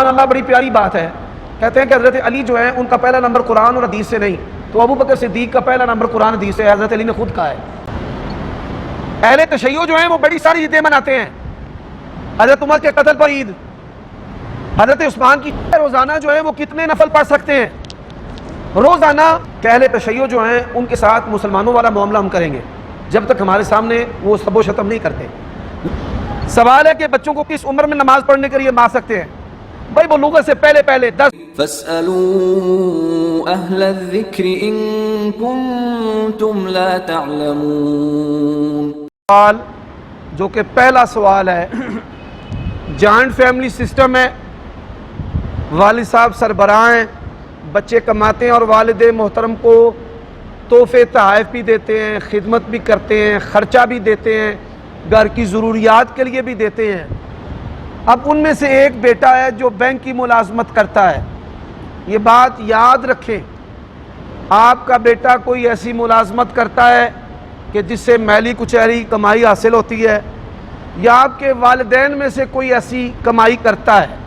اللہ بڑی پیاری بات ہے. کہتے ہیں کہ حضرت علی جو ہیں ان کا پہلا نمبر قرآن اور حدیث سے نہیں, تو ابو بکر صدیق کا پہلا نمبر قرآن حدیث سے. حضرت علی نے خود کہا ہے. اہل تشیع جو ہیں وہ بڑی ساری عیدیں مناتے ہیں. حضرت عمر کے قتل پر عید, حضرت عثمان کی. روزانہ جو ہے وہ کتنے نفل پڑھ سکتے ہیں روزانہ؟ کہ اہل تشیع جو ہیں ان کے ساتھ مسلمانوں والا معاملہ ہم کریں گے جب تک ہمارے سامنے وہ سب و شتم نہیں کرتے. سوال ہے کہ بچوں کو کس عمر میں نماز پڑھنے کے لیے مار سکتے ہیں؟ بھائی بلوغت سے پہلے 10. فاسألوا اہل الذکر ان کنتم لا تعلمون. سوال جو کہ پہلا سوال ہے, جوائنٹ فیملی سسٹم ہے, والد صاحب سربراہ ہیں, بچے کماتے ہیں اور والد محترم کو تحفے تحائف بھی دیتے ہیں, خدمت بھی کرتے ہیں, خرچہ بھی دیتے ہیں, گھر کی ضروریات کے لیے بھی دیتے ہیں. اب ان میں سے ایک بیٹا ہے جو بینک کی ملازمت کرتا ہے. یہ بات یاد رکھیں, آپ کا بیٹا کوئی ایسی ملازمت کرتا ہے کہ جس سے میلی کچہری کمائی حاصل ہوتی ہے, یا آپ کے والدین میں سے کوئی ایسی کمائی کرتا ہے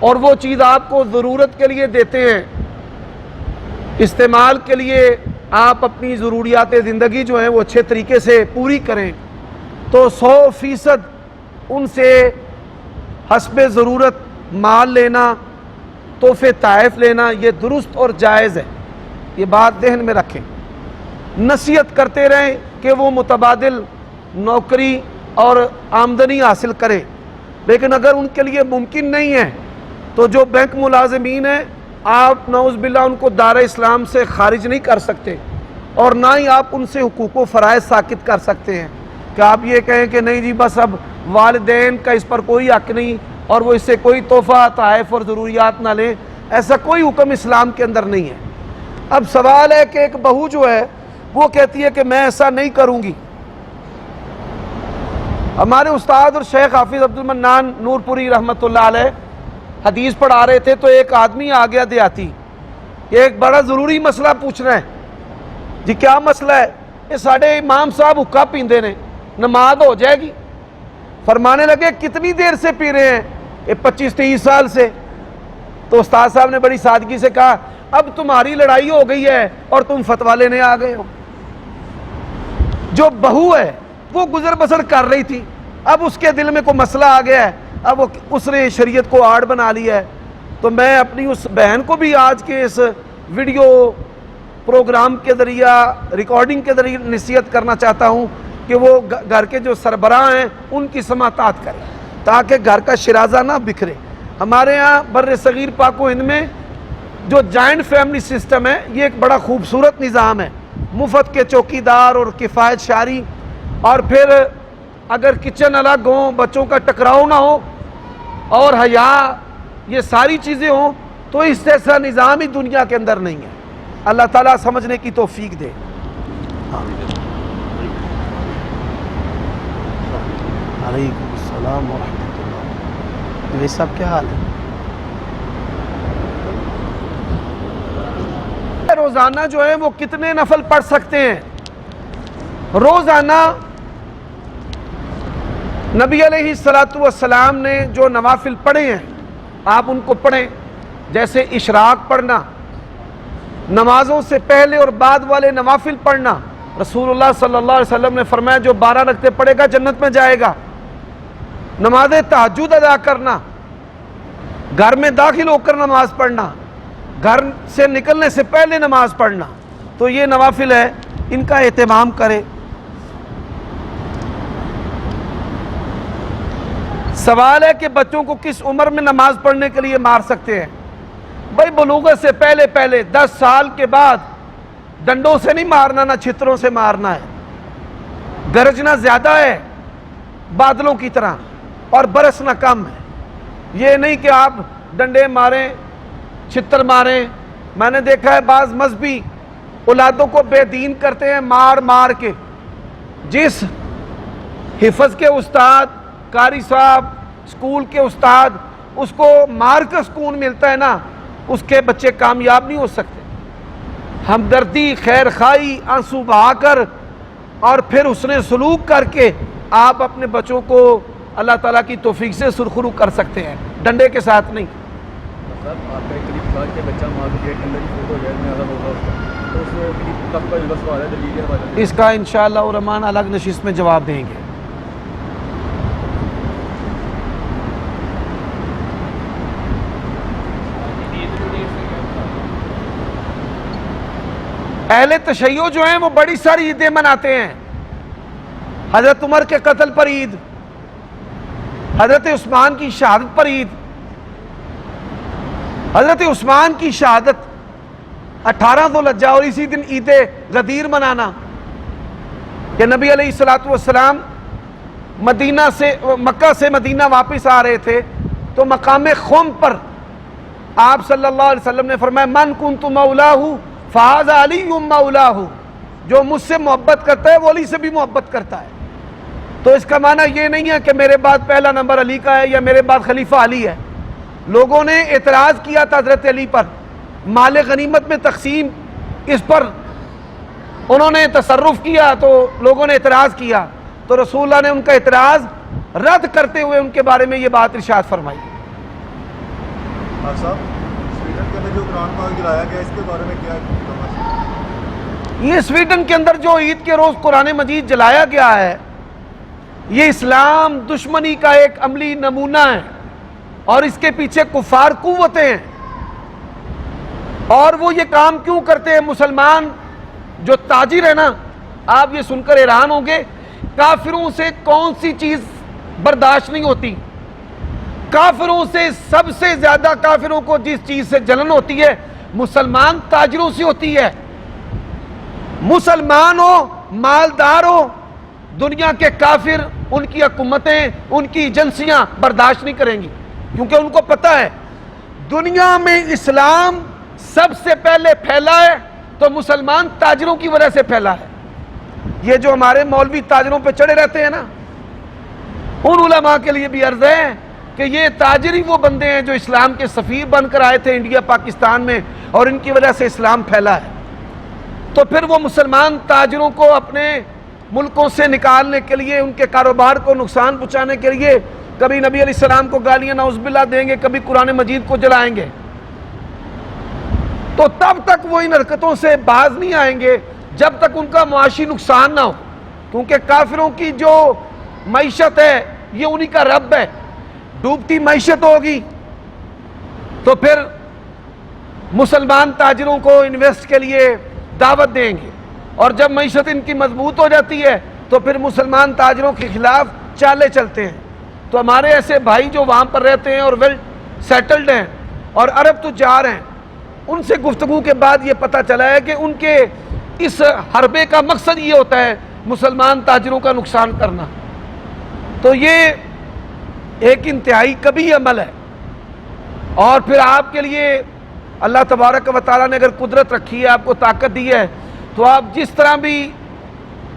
اور وہ چیز آپ کو ضرورت کے لیے دیتے ہیں, استعمال کے لیے آپ اپنی ضروریات زندگی جو ہیں وہ اچھے طریقے سے پوری کریں, تو 100% ان سے حسب ضرورت مال لینا, تحفے تحائف لینا, یہ درست اور جائز ہے. یہ بات ذہن میں رکھیں. نصیحت کرتے رہیں کہ وہ متبادل نوکری اور آمدنی حاصل کرے, لیکن اگر ان کے لیے ممکن نہیں ہے تو جو بینک ملازمین ہیں آپ نعوذ باللہ ان کو دار اسلام سے خارج نہیں کر سکتے, اور نہ ہی آپ ان سے حقوق و فرائض ساقط کر سکتے ہیں کہ آپ یہ کہیں کہ نہیں جی بس اب والدین کا اس پر کوئی حق نہیں اور وہ اس سے کوئی تحفہ تحائف اور ضروریات نہ لیں. ایسا کوئی حکم اسلام کے اندر نہیں ہے. اب سوال ہے کہ ایک بہو جو ہے وہ کہتی ہے کہ میں ایسا نہیں کروں گی. ہمارے استاد اور شیخ حافظ عبد المنان نور پوری رحمۃ اللہ علیہ حدیث پڑھا رہے تھے, تو ایک آدمی آ گیا دیہاتی, ایک بڑا ضروری مسئلہ پوچھ رہے ہیں. جی کیا مسئلہ ہے؟ یہ ساڑھے امام صاحب حقہ پیندے نے, نماز ہو جائے گی؟ فرمانے لگے کتنی دیر سے پی رہے ہیں؟ یہ 25-30 سال سے. تو استاد صاحب نے بڑی سادگی سے کہا اب تمہاری لڑائی ہو گئی ہے اور تم فتویٰ لینے آ گئے ہو. جو بہو ہے وہ گزر بسر کر رہی تھی, اب اس کے دل میں کوئی مسئلہ آ گیا ہے, اب اس نے شریعت کو آڑ بنا لیا ہے. تو میں اپنی اس بہن کو بھی آج کے اس ویڈیو پروگرام کے ذریعہ ریکارڈنگ کے ذریعے نصیحت کرنا چاہتا ہوں کہ وہ گھر کے جو سربراہ ہیں ان کی سماعت کریں تاکہ گھر کا شرازہ نہ بکھرے. ہمارے ہاں بر صغیر پاک و ہند میں جو جوائنٹ فیملی سسٹم ہے یہ ایک بڑا خوبصورت نظام ہے. مفت کے چوکیدار اور کفایت شاری, اور پھر اگر کچن الگ ہوں, بچوں کا ٹکراؤ نہ ہو اور حیا, یہ ساری چیزیں ہوں, تو اس جیسا نظام ہی دنیا کے اندر نہیں ہے. اللہ تعالیٰ سمجھنے کی توفیق دے. علیکم السلام ورحمۃ اللہ. یہ سب کیا حال ہے؟ روزانہ جو ہے وہ کتنے نفل پڑھ سکتے ہیں روزانہ؟ نبی علیہ السلام نے جو نوافل پڑھے ہیں آپ ان کو پڑھیں, جیسے اشراق پڑھنا, نمازوں سے پہلے اور بعد والے نوافل پڑھنا. رسول اللہ صلی اللہ علیہ وسلم نے فرمایا جو 12 رکعتیں پڑھے گا جنت میں جائے گا. نماز تہجد ادا کرنا, گھر میں داخل ہو کر نماز پڑھنا, گھر سے نکلنے سے پہلے نماز پڑھنا, تو یہ نوافل ہے, ان کا اہتمام کرے. سوال ہے کہ بچوں کو کس عمر میں نماز پڑھنے کے لیے مار سکتے ہیں؟ بھائی بلوغت سے پہلے 10 سال کے بعد. ڈنڈوں سے نہیں مارنا, نہ چھتروں سے مارنا ہے. گرجنا زیادہ ہے بادلوں کی طرح اور برسنا کم ہے. یہ نہیں کہ آپ ڈنڈے ماریں, چھتر ماریں. میں نے دیکھا ہے بعض مذہبی اولادوں کو بے دین کرتے ہیں مار کے. جس حفظ کے استاد, قاری صاحب, اسکول کے استاد, اس کو مار کر سکون ملتا ہے نا, اس کے بچے کامیاب نہیں ہو سکتے. ہمدردی, خیر خواہی, آنسو بہا کر اور پھر اس نے سلوک کر کے آپ اپنے بچوں کو اللہ تعالیٰ کی توفیق سے سرخرو کر سکتے ہیں, ڈنڈے کے ساتھ نہیں. صاحب آپ کا ایک کلپ تھا کہ بچہ ماں کے پیٹ کے اندر کی فوٹو ہے زیادہ ہوگا اس کا، تو اس کلپ تک کا جو سوال ہے دلیل کے حوالے سے اس کا انشاءاللہ الرحمن الگ نشست میں جواب دیں گے. اہل تشیع جو ہیں وہ بڑی ساری عیدیں مناتے ہیں. حضرت عمر کے قتل پر عید، حضرت عثمان کی شہادت پر عید. حضرت عثمان کی شہادت 18 ذوالحجہ اور اسی دن عید غدیر منانا کہ نبی علیہ الصلوۃ والسلام مکہ سے مدینہ واپس آ رہے تھے تو مقام خم پر آپ صلی اللہ علیہ وسلم نے فرمایا من کنت مولاہ فہذا علی مولاہ، جو مجھ سے محبت کرتا ہے وہ علی سے بھی محبت کرتا ہے. تو اس کا معنی یہ نہیں ہے کہ میرے بعد پہلا نمبر علی کا ہے یا میرے بعد خلیفہ علی ہے. لوگوں نے اعتراض کیا تھا حضرت علی پر، مال غنیمت میں تقسیم اس پر انہوں نے تصرف کیا تو لوگوں نے اعتراض کیا، تو رسول اللہ نے ان کا اعتراض رد کرتے ہوئے ان کے بارے میں یہ بات ارشاد فرمائی. صاحب سویڈن کے اندر جو قرآن پاک جلایا گیا اس کے بارے میں کیا ہے؟ یہ سویڈن کے اندر جو عید کے روز قرآن مجید جلایا گیا ہے یہ اسلام دشمنی کا ایک عملی نمونہ ہے، اور اس کے پیچھے کفار قوتیں ہیں. اور وہ یہ کام کیوں کرتے ہیں؟ مسلمان جو تاجر ہے نا، آپ یہ سن کر حیران ہوں گے کافروں سے کون سی چیز برداشت نہیں ہوتی. کافروں سے سب سے زیادہ کافروں کو جس چیز سے جلن ہوتی ہے مسلمان تاجروں سے ہوتی ہے. مسلمان ہو، مالدار ہو، دنیا کے کافر ان کی حکومتیں ان کی ایجنسیاں برداشت نہیں کریں گی، کیونکہ ان کو پتہ ہے دنیا میں اسلام سب سے پہلے پھیلا ہے تو مسلمان تاجروں کی وجہ سے پھیلا ہے. یہ جو ہمارے مولوی تاجروں پہ چڑھے رہتے ہیں نا، ان علماء کے لیے بھی عرض ہے کہ یہ تاجر ہی وہ بندے ہیں جو اسلام کے سفیر بن کر آئے تھے انڈیا پاکستان میں، اور ان کی وجہ سے اسلام پھیلا ہے. تو پھر وہ مسلمان تاجروں کو اپنے ملکوں سے نکالنے کے لیے، ان کے کاروبار کو نقصان پہنچانے کے لیے کبھی نبی علیہ السلام کو گالیاں نعوذ باللہ دیں گے، کبھی قرآن مجید کو جلائیں گے. تو تب تک وہ ان حرکتوں سے باز نہیں آئیں گے جب تک ان کا معاشی نقصان نہ ہو، کیونکہ کافروں کی جو معیشت ہے یہ انہی کا رب ہے. ڈوبتی معیشت ہوگی تو پھر مسلمان تاجروں کو انویسٹ کے لیے دعوت دیں گے، اور جب معیشت ان کی مضبوط ہو جاتی ہے تو پھر مسلمان تاجروں کے خلاف چالے چلتے ہیں. تو ہمارے ایسے بھائی جو وہاں پر رہتے ہیں اور ویل سیٹلڈ ہیں اور عرب تجار ہیں، ان سے گفتگو کے بعد یہ پتہ چلا ہے کہ ان کے اس حربے کا مقصد یہ ہوتا ہے مسلمان تاجروں کا نقصان کرنا. تو یہ ایک انتہائی کبھی عمل ہے. اور پھر آپ کے لیے اللہ تبارک و تعالیٰ نے اگر قدرت رکھی ہے، آپ کو طاقت دی ہے، تو آپ جس طرح بھی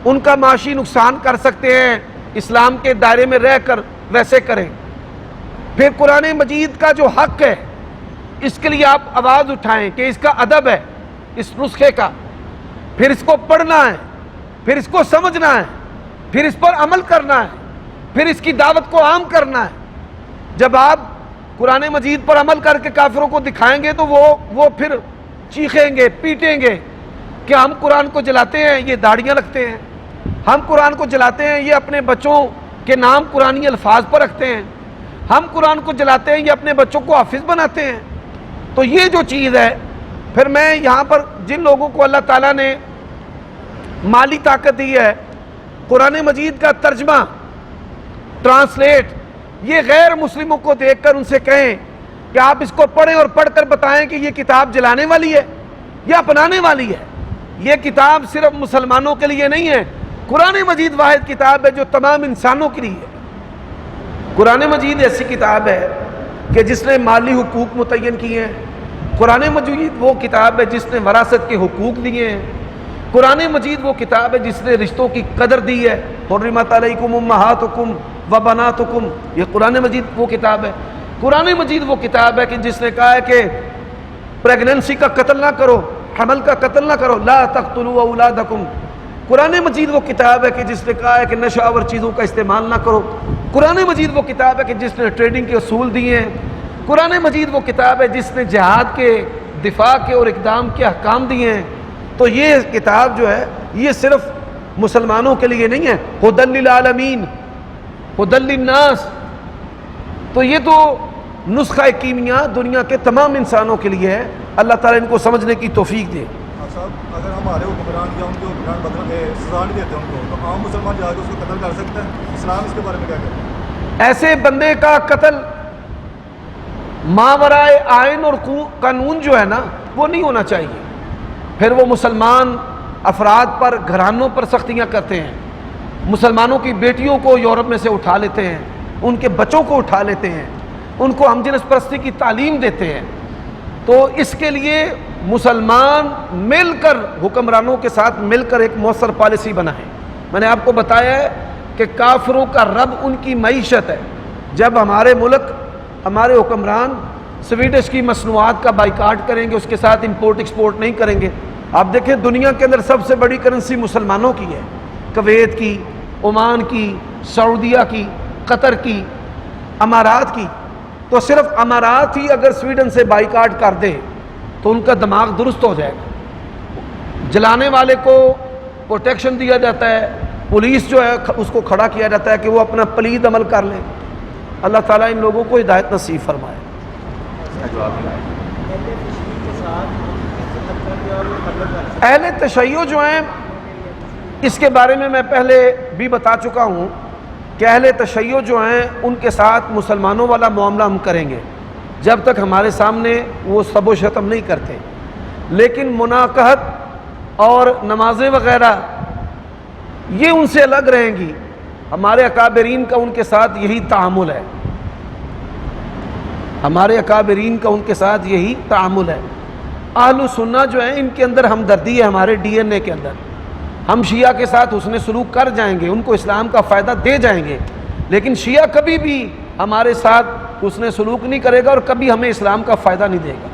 ان کا معاشی نقصان کر سکتے ہیں اسلام کے دائرے میں رہ کر ویسے کریں. پھر قرآن مجید کا جو حق ہے اس کے لیے آپ آواز اٹھائیں کہ اس کا ادب ہے اس نسخے کا، پھر اس کو پڑھنا ہے، پھر اس کو سمجھنا ہے، پھر اس پر عمل کرنا ہے، پھر اس کی دعوت کو عام کرنا ہے. جب آپ قرآن مجید پر عمل کر کے کافروں کو دکھائیں گے تو وہ پھر چیخیں گے، پیٹیں گے کہ ہم قرآن کو جلاتے ہیں، یہ داڑیاں رکھتے ہیں، ہم قرآن کو جلاتے ہیں، یہ اپنے بچوں کے نام قرآنی الفاظ پر رکھتے ہیں، ہم قرآن کو جلاتے ہیں، یہ اپنے بچوں کو حافظ بناتے ہیں. تو یہ جو چیز ہے، پھر میں یہاں پر جن لوگوں کو اللہ تعالیٰ نے مالی طاقت دی ہے، قرآن مجید کا ترجمہ ٹرانسلیٹ یہ غیر مسلموں کو دیکھ کر ان سے کہیں کہ آپ اس کو پڑھیں اور پڑھ کر بتائیں کہ یہ کتاب جلانے والی ہے یا اپنانے والی ہے. یہ کتاب صرف مسلمانوں کے لیے نہیں ہے، قرآن مجید واحد کتاب ہے جو تمام انسانوں کے لیے ہے. قرآن مجید ایسی کتاب ہے کہ جس نے مالی حقوق متعین کیے ہیں. قرآن مجید وہ کتاب ہے جس نے وراثت کے حقوق دیے ہیں. قرآن مجید وہ کتاب ہے جس نے رشتوں کی قدر دی ہے. حرمت علیکم امہاتکم و بناتکم، یہ قرآن مجید وہ کتاب ہے. قرآن مجید وہ کتاب ہے کہ جس نے کہا ہے کہ پریگننسی کا قتل نہ کرو، حمل کا قتل نہ کرو، لا تقتلوا اولادکم. قرآن مجید وہ کتاب ہے کہ جس نے کہا ہے کہ نشہ آور چیزوں کا استعمال نہ کرو. قرآن مجید وہ کتاب ہے کہ جس نے ٹریڈنگ کے اصول دیے ہیں. قرآن مجید وہ کتاب ہے جس نے جہاد کے، دفاع کے اور اقدام کے احکام دیے ہیں. تو یہ کتاب جو ہے یہ صرف مسلمانوں کے لیے نہیں ہے، ھدی للعالمین، ھدی للناس. تو یہ تو نسخہ کیمیا دنیا کے تمام انسانوں کے لیے ہے. اللہ تعالیٰ ان کو سمجھنے کی توفیق دے. صاحب اگر ہمارے حکمران یا ان کے حکمران بدل سزا نہیں دیتے ان کو، تو عام مسلمان جا کے اس کو قتل کر سکتے ہیں؟ اسلام اس کے بارے میں کیا کہتے ہیں؟ ایسے بندے کا قتل ماورائے آئین اور قانون جو ہے نا وہ نہیں ہونا چاہیے. پھر وہ مسلمان افراد پر، گھرانوں پر سختیاں کرتے ہیں، مسلمانوں کی بیٹیوں کو یورپ میں سے اٹھا لیتے ہیں، ان کے بچوں کو اٹھا لیتے ہیں، ان کو ہم جنس پرستی کی تعلیم دیتے ہیں. تو اس کے لیے مسلمان مل کر، حکمرانوں کے ساتھ مل کر ایک مؤثر پالیسی بنائیں. میں نے آپ کو بتایا ہے کہ کافروں کا رب ان کی معیشت ہے. جب ہمارے ملک، ہمارے حکمران سویڈش کی مصنوعات کا بائیکاٹ کریں گے، اس کے ساتھ امپورٹ ایکسپورٹ نہیں کریں گے، آپ دیکھیں دنیا کے اندر سب سے بڑی کرنسی مسلمانوں کی ہے، کویت کی، عمان کی، سعودیہ کی، قطر کی، امارات کی. تو صرف امارات ہی اگر سویڈن سے بائیکاٹ کر دے تو ان کا دماغ درست ہو جائے گا. جلانے والے کو پروٹیکشن دیا جاتا ہے، پولیس جو ہے اس کو کھڑا کیا جاتا ہے کہ وہ اپنا پلید عمل کر لے. اللہ تعالیٰ ان لوگوں کو ہدایت نصیب فرمائے. اہل تشیع جو ہیں اس کے بارے میں پہلے بھی بتا چکا ہوں کہ اہل تشیع جو ہیں ان کے ساتھ مسلمانوں والا معاملہ ہم کریں گے جب تک ہمارے سامنے وہ سب و شتم نہیں کرتے. لیکن مناقحت اور نمازیں وغیرہ یہ ان سے الگ رہیں گی. ہمارے اکابرین کا ان کے ساتھ یہی تعامل ہے، ہمارے اکابرین کا ان کے ساتھ یہی تعامل ہے. اہل سنہ جو ہیں ان کے اندر ہمدردی ہے، ہمارے ڈی این اے کے اندر. ہم شیعہ کے ساتھ حسن سلوک کر جائیں گے، ان کو اسلام کا فائدہ دے جائیں گے، لیکن شیعہ کبھی بھی ہمارے ساتھ حسن سلوک نہیں کرے گا اور کبھی ہمیں اسلام کا فائدہ نہیں دے گا.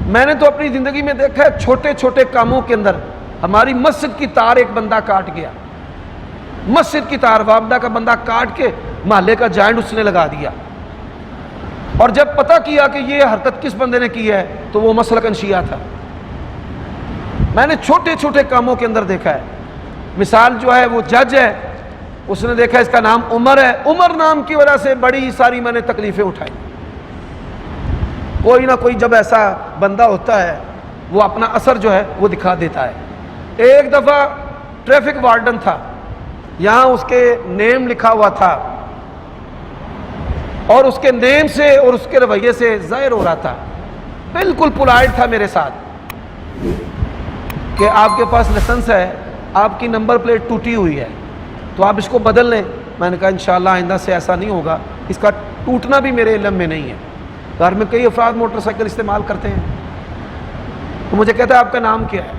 میں نے تو اپنی زندگی میں دیکھا ہے چھوٹے چھوٹے کاموں کے اندر ہماری مسجد کی تار ایک بندہ کاٹ گیا، مسجد کی تار وابدہ کا بندہ کاٹ کے محلے کا جائنٹ اس نے لگا دیا. اور جب پتہ کیا کہ یہ حرکت کس بندے نے کی ہے تو وہ مسلکن شیعہ تھا. میں نے چھوٹے چھوٹے کاموں کے اندر دیکھا ہے. مثال جو ہے وہ جج ہے، اس نے دیکھا اس کا نام عمر ہے، عمر نام کی وجہ سے بڑی ساری میں نے تکلیفیں اٹھائی. کوئی نہ کوئی جب ایسا بندہ ہوتا ہے وہ اپنا اثر جو ہے وہ دکھا دیتا ہے. ایک دفعہ ٹریفک وارڈن تھا، یہاں اس کے نیم لکھا ہوا تھا اور اس کے نیم سے اور اس کے رویے سے ظاہر ہو رہا تھا، بالکل پولائٹ تھا میرے ساتھ کہ آپ کے پاس لائسنس ہے، آپ کی نمبر پلیٹ ٹوٹی ہوئی ہے تو آپ اس کو بدل لیں. میں نے کہا انشاءاللہ آئندہ سے ایسا نہیں ہوگا، اس کا ٹوٹنا بھی میرے علم میں نہیں ہے. گھر میں کئی افراد موٹر سائیکل استعمال کرتے ہیں. تو مجھے کہتا ہے آپ کا نام کیا ہے؟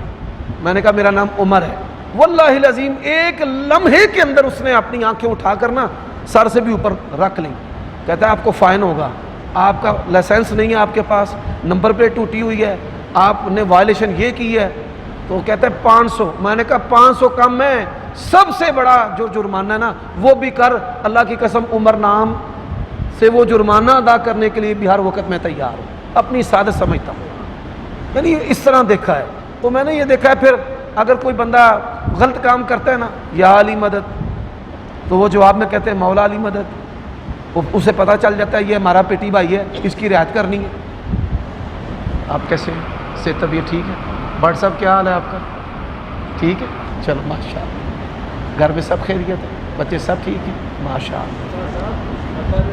میں نے کہا میرا نام عمر ہے. واللہ العظیم ایک لمحے کے اندر اس نے اپنی آنکھیں اٹھا کر نا سر سے بھی اوپر رکھ لیں. کہتا ہے آپ کو فائن ہوگا، آپ کا لائسنس نہیں ہے آپ کے پاس، نمبر پلیٹ ٹوٹی ہوئی ہے، آپ نے وائلیشن یہ کی ہے. تو کہتا ہے 500. میں نے کہا 500 کم ہے، سب سے بڑا جو جرمانہ ہے نا وہ بھی کر. اللہ کی قسم عمر نام سے وہ جرمانہ ادا کرنے کے لیے بھی ہر وقت میں تیار ہوں، اپنی سعادت سمجھتا ہوں. یعنی اس طرح دیکھا ہے. تو میں نے یہ دیکھا ہے پھر اگر کوئی بندہ غلط کام کرتا ہے نا، یا علی مدد، تو وہ جواب میں کہتے ہیں مولا علی مدد. اسے پتہ چل جاتا ہے یہ ہمارا پیٹی بھائی ہے، اس کی رعایت کرنی ہے. آپ کیسے سے طبیعت ٹھیک ہے؟ بٹ صاحب کیا حال ہے آپ کا؟ ٹھیک ہے، چلو ماشاء اللہ. گھر میں سب خیریت ہے، بچے سب ٹھیک ہیں ماشاء اللہ. اگر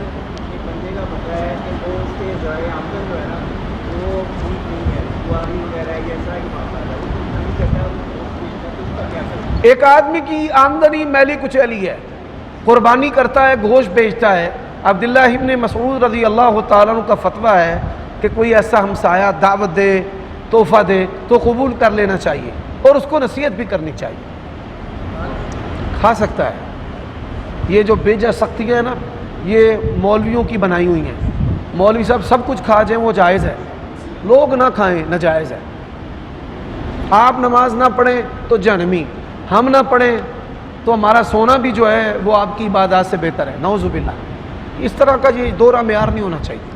ایک بندے کا مسئلہ ہے کہ وہ اس کے ذرائع آمدن جو ہے نا وہ ٹھیک نہیں ہے، دعائی وغیرہ یا اس طرح کی معاملہ ہے، وہ کچھ نہیں کرتا ہے، اس کا کیا کرنا؟ ایک آدمی کی آمدنی میلی کچیلی ہے، قربانی کرتا ہے، گوشت بیچتا ہے. عبداللہ ابن مسعود رضی اللہ تعالیٰ عنہ کا فتویٰ ہے کہ کوئی ایسا ہمسایہ دعوت دے، تحفہ دے تو قبول کر لینا چاہیے اور اس کو نصیحت بھی کرنی چاہیے. کھا سکتا ہے. یہ جو بیجا سختیاں ہیں نا یہ مولویوں کی بنائی ہوئی ہیں. مولوی صاحب سب کچھ کھا جائیں وہ جائز ہے، لوگ نہ کھائیں ناجائز ہے. آپ نماز نہ پڑھیں تو جہنمی، ہم نہ پڑھیں تو ہمارا سونا بھی جو ہے وہ آپ کی عبادات سے بہتر ہے. نعوذ باللہ. اس طرح کا یہ دورہ معیار نہیں ہونا چاہیے.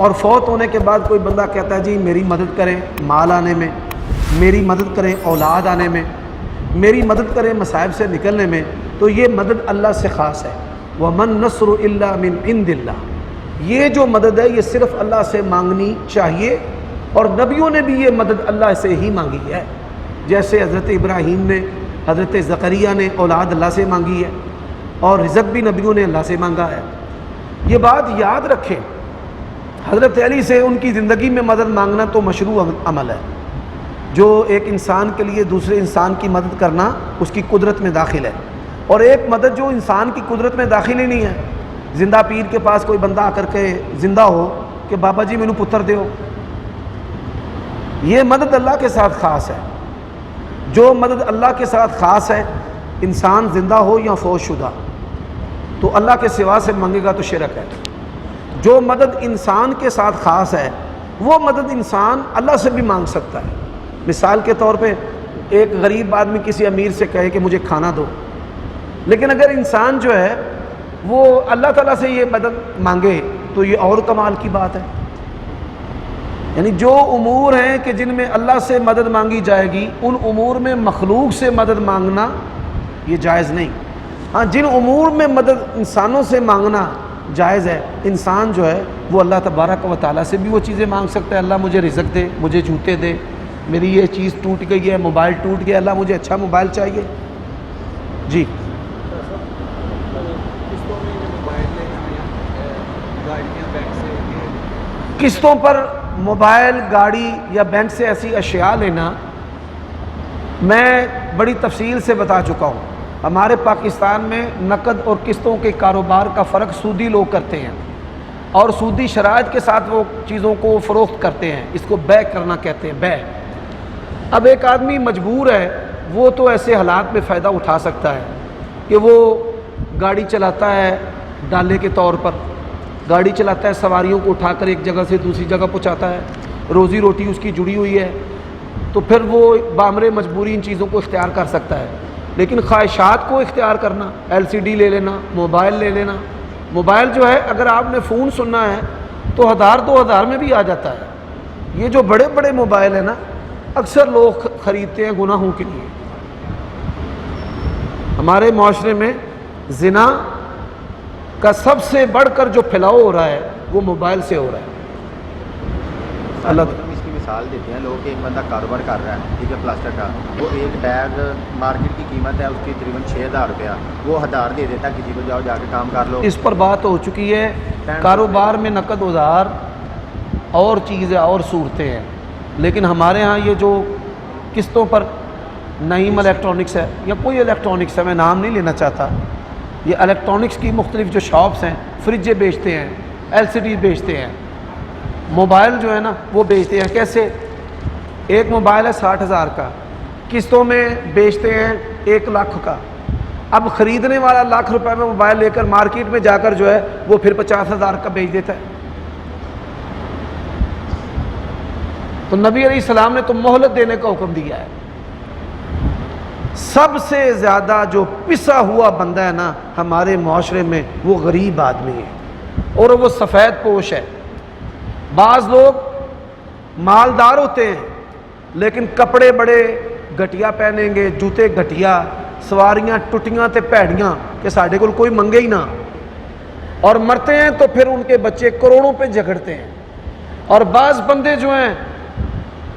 اور فوت ہونے کے بعد کوئی بندہ کہتا ہے جی میری مدد کریں مال آنے میں، میری مدد کریں اولاد آنے میں، میری مدد کریں مصائب سے نکلنے میں، تو یہ مدد اللہ سے خاص ہے۔ وَمَن نَّصْرُ إِلَّا مِنْ عِنْدِ اللَّهِ، یہ جو مدد ہے یہ صرف اللہ سے مانگنی چاہیے، اور نبیوں نے بھی یہ مدد اللہ سے ہی مانگی ہے، جیسے حضرت ابراہیم نے، حضرت زکریا نے اولاد اللہ سے مانگی ہے، اور رزق بھی نبیوں نے اللہ سے مانگا ہے۔ یہ بات یاد رکھیں، حضرت علی سے ان کی زندگی میں مدد مانگنا تو مشروع عمل ہے، جو ایک انسان کے لیے دوسرے انسان کی مدد کرنا اس کی قدرت میں داخل ہے، اور ایک مدد جو انسان کی قدرت میں داخل ہی نہیں ہے۔ زندہ پیر کے پاس کوئی بندہ آ کر کے زندہ ہو کہ بابا جی مینوں پتر دیو، یہ مدد اللہ کے ساتھ خاص ہے۔ جو مدد اللہ کے ساتھ خاص ہے، انسان زندہ ہو یا فوت شدہ، تو اللہ کے سوا سے مانگے گا تو شرک ہے۔ جو مدد انسان کے ساتھ خاص ہے وہ مدد انسان اللہ سے بھی مانگ سکتا ہے۔ مثال کے طور پہ ایک غریب آدمی کسی امیر سے کہے کہ مجھے کھانا دو، لیکن اگر انسان جو ہے وہ اللہ تعالیٰ سے یہ مدد مانگے تو یہ اور کمال کی بات ہے۔ یعنی جو امور ہیں کہ جن میں اللہ سے مدد مانگی جائے گی، ان امور میں مخلوق سے مدد مانگنا یہ جائز نہیں۔ ہاں، جن امور میں مدد انسانوں سے مانگنا جائز ہے، انسان جو ہے وہ اللہ تبارک و تعالیٰ سے بھی وہ چیزیں مانگ سکتا ہے۔ اللہ مجھے رزق دے، مجھے جوتے دے، میری یہ چیز ٹوٹ گئی ہے، موبائل ٹوٹ گیا، اللہ مجھے اچھا موبائل چاہیے۔ جی، قسطوں پر موبائل، گاڑی یا بینک سے ایسی اشیاء لینا میں بڑی تفصیل سے بتا چکا ہوں۔ ہمارے پاکستان میں نقد اور قسطوں کے کاروبار کا فرق سودی لوگ کرتے ہیں، اور سودی شرائط کے ساتھ وہ چیزوں کو فروخت کرتے ہیں، اس کو بے کرنا کہتے ہیں، بے۔ اب ایک آدمی مجبور ہے، وہ تو ایسے حالات میں فائدہ اٹھا سکتا ہے کہ وہ گاڑی چلاتا ہے ڈالے کے طور پر، گاڑی چلاتا ہے، سواریوں کو اٹھا کر ایک جگہ سے دوسری جگہ پہنچاتا ہے، روزی روٹی اس کی جڑی ہوئی ہے، تو پھر وہ بامر مجبوری ان چیزوں کو اختیار کر سکتا ہے۔ لیکن خواہشات کو اختیار کرنا، LCD لے لینا، موبائل لے لینا، موبائل جو ہے اگر آپ نے فون سننا ہے تو 1000-2000 میں بھی آ جاتا ہے۔ یہ جو بڑے بڑے موبائل ہیں نا، اکثر لوگ خریدتے ہیں گناہوں کے لیے۔ ہمارے معاشرے میں زنا کا سب سے بڑھ کر جو پھیلاؤ ہو رہا ہے وہ موبائل سے ہو رہا ہے۔ اللہ اس کی مثال دیتے ہیں لوگ کہ ایک بندہ کاروبار کر رہا ہے، ٹھیک ہے، پلاسٹر کا، وہ ایک بیگ مارکیٹ کی قیمت ہے اس کی تقریباً 6000 روپیہ، وہ 1000 دے دیتا ہے کسی کو، جاؤ جا کے کام کر لو۔ اس پر بات ہو چکی ہے، کاروبار میں نقد ادھار اور چیزیں اور صورتیں ہیں، لیکن ہمارے ہاں یہ جو قسطوں پر نعیم الیکٹرانکس ہے یا کوئی الیکٹرانکس ہے، میں نام نہیں لینا چاہتا، یہ الیکٹرانکس کی مختلف جو شاپس ہیں، فریجیں بیچتے ہیں، LCD بیچتے ہیں، موبائل جو ہے نا وہ بیچتے ہیں۔ کیسے؟ ایک موبائل ہے 60,000 کا، قسطوں میں بیچتے ہیں 1 لاکھ کا۔ اب خریدنے والا لاکھ روپے میں موبائل لے کر مارکیٹ میں جا کر جو ہے وہ پھر 50,000 کا بیچ دیتا ہے۔ تو نبی علیہ السلام نے تو مہلت دینے کا حکم دیا ہے۔ سب سے زیادہ جو پسا ہوا بندہ ہے نا ہمارے معاشرے میں، وہ غریب آدمی ہے، اور وہ سفید پوش ہے۔ بعض لوگ مالدار ہوتے ہیں لیکن کپڑے بڑے گھٹیا پہنیں گے، جوتے گھٹیا، سواریاں ٹوٹیاں تے پیڑیاں کہ ساڈے کول کوئی منگے ہی نہ، اور مرتے ہیں تو پھر ان کے بچے کروڑوں پہ جھگڑتے ہیں۔ اور بعض بندے جو ہیں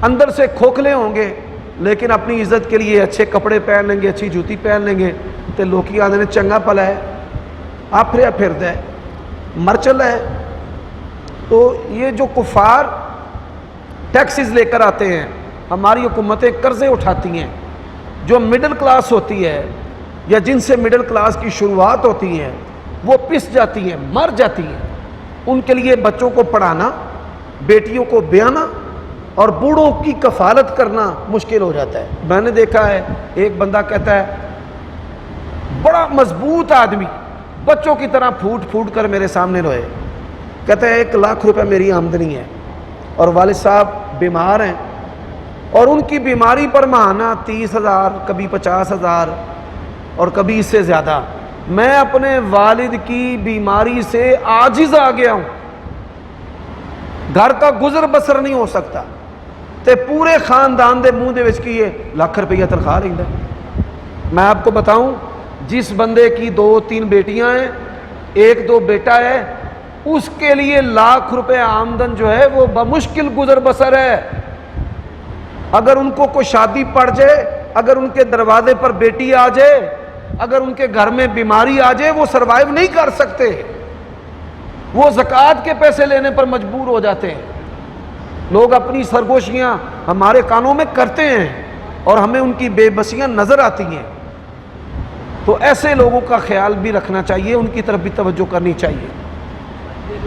اندر سے کھوکھلے ہوں گے لیکن اپنی عزت کے لیے اچھے کپڑے پہن لیں گے، اچھی جوتی پہن لیں گے، تو لوکی آدھے نے چنگا پلا ہے، آپ پھردا ہے، مر چلا ہے۔ تو یہ جو کفار ٹیکسز لے کر آتے ہیں، ہماری حکومتیں قرضے اٹھاتی ہیں، جو مڈل کلاس ہوتی ہے یا جن سے مڈل کلاس کی شروعات ہوتی ہیں وہ پس جاتی ہیں، مر جاتی ہیں۔ ان کے لیے بچوں کو پڑھانا، بیٹیوں کو بیانا اور بوڑھوں کی کفالت کرنا مشکل ہو جاتا ہے۔ میں نے دیکھا ہے ایک بندہ کہتا ہے، بڑا مضبوط آدمی، بچوں کی طرح پھوٹ پھوٹ کر میرے سامنے روئے، کہتا ہے 1 لاکھ روپے میری آمدنی ہے اور والد صاحب بیمار ہیں، اور ان کی بیماری پر ماہانہ 30,000، کبھی 50,000 اور کبھی اس سے زیادہ۔ میں اپنے والد کی بیماری سے عاجز آ گیا ہوں، گھر کا گزر بسر نہیں ہو سکتا تے پورے خاندان دے منہ دے وچ کی لاکھ روپیہ تنخواہ رہندا ہے۔ میں آپ کو بتاؤں جس بندے کی 2-3 بیٹیاں ہیں 1-2 بیٹا ہے اس کے لیے لاکھ روپے آمدن جو ہے وہ بمشکل گزر بسر ہے۔ اگر ان کو کوئی شادی پڑ جائے، اگر ان کے دروازے پر بیٹی آ جائے، اگر ان کے گھر میں بیماری آ جائے، وہ سروائیو نہیں کر سکتے، وہ زکوٰۃ کے پیسے لینے پر مجبور ہو جاتے ہیں۔ لوگ اپنی سرگوشیاں ہمارے کانوں میں کرتے ہیں اور ہمیں ان کی بے بسیاں نظر آتی ہیں، تو ایسے لوگوں کا خیال بھی رکھنا چاہیے، ان کی طرف بھی توجہ کرنی چاہیے۔